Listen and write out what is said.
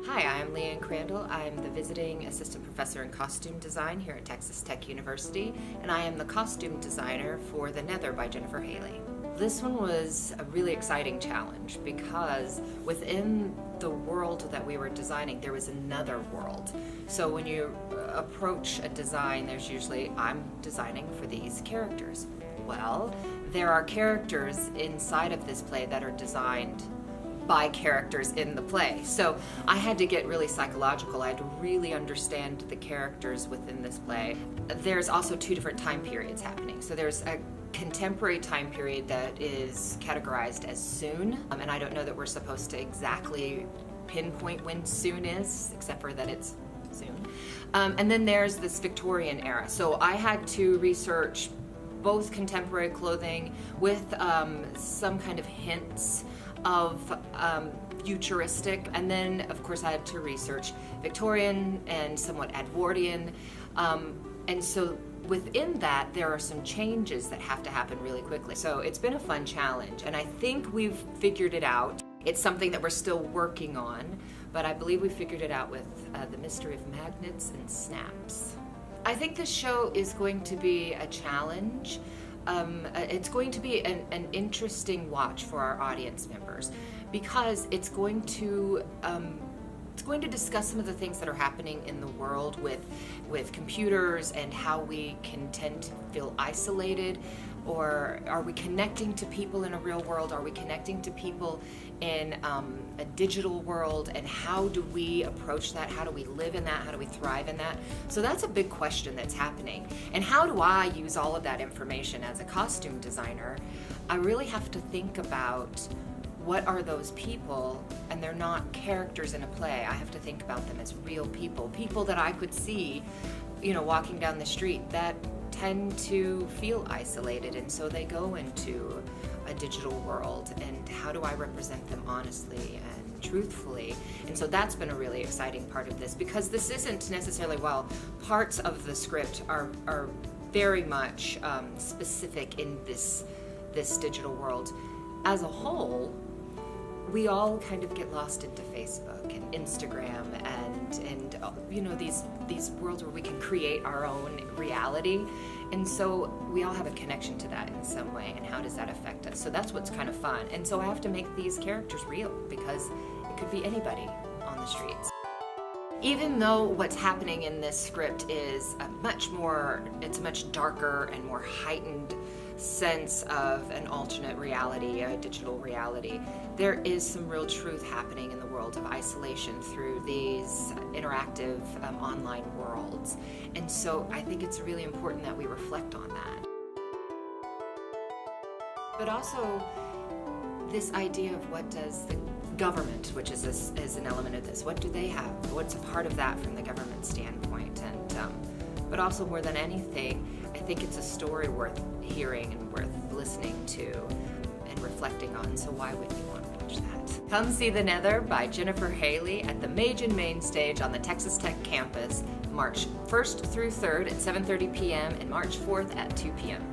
Hi, I'm Leanne Crandall. I'm the visiting assistant professor in costume design here at Texas Tech University, and I am the costume designer for the Nether by Jennifer Haley. This one was a really exciting challenge because within the world that we were designing, there was another world. So when you approach a design, there's usually, I'm designing for these characters. Well, there are characters inside of this play that are designed by characters in the play. So I had to get really psychological. I had to really understand the characters within this play. There's also two different time periods happening. So there's a contemporary time period that is categorized as soon, and I don't know that we're supposed to exactly pinpoint when soon is, except for that it's soon. And then there's this Victorian era. So I had to research both contemporary clothing with some kind of hints of futuristic, and then of course I had to research Victorian and somewhat Edwardian, and so within that there are some changes that have to happen really quickly. So it's been a fun challenge, and I think we've figured it out. It's something that we're still working on, but I believe we figured it out with the mystery of magnets and snaps. I think this show is going to be a challenge. It's going to be an interesting watch for our audience members because it's going to discuss some of the things that are happening in the world with computers and how we can tend to feel isolated. Or are we connecting to people in a real world? Are we connecting to people in a digital world? And how do we approach that? How do we live in that? How do we thrive in that? So that's a big question that's happening. And how do I use all of that information as a costume designer? I really have to think about what are those people, and they're not characters in a play. I have to think about them as real people that I could see, walking down the street that tend to feel isolated, and so they go into a digital world, and how do I represent them honestly and truthfully? And so that's been a really exciting part of this, because this isn't necessarily, parts of the script are very much specific in this digital world. As a whole, we all kind of get lost into Facebook and Instagram and these worlds where we can create our own reality, and so we all have a connection to that in some way, and how does that affect us? So that's what's kind of fun, and so I have to make these characters real because it could be anybody on the streets. Even though what's happening in this script is it's a much darker and more heightened sense of an alternate reality, a digital reality, there is some real truth happening in the world of isolation through these interactive online worlds. And so I think it's really important that we reflect on that. But also this idea of what does the government, which is an element of this, what do they have? What's a part of that from the government standpoint? And but also more than anything, I think it's a story worth hearing and worth listening to and reflecting on, so why wouldn't you want to watch that? Come see The Nether by Jennifer Haley at the Maedgen Mainstage on the Texas Tech campus, March 1st through 3rd at 7:30 p.m. and March 4th at 2 p.m.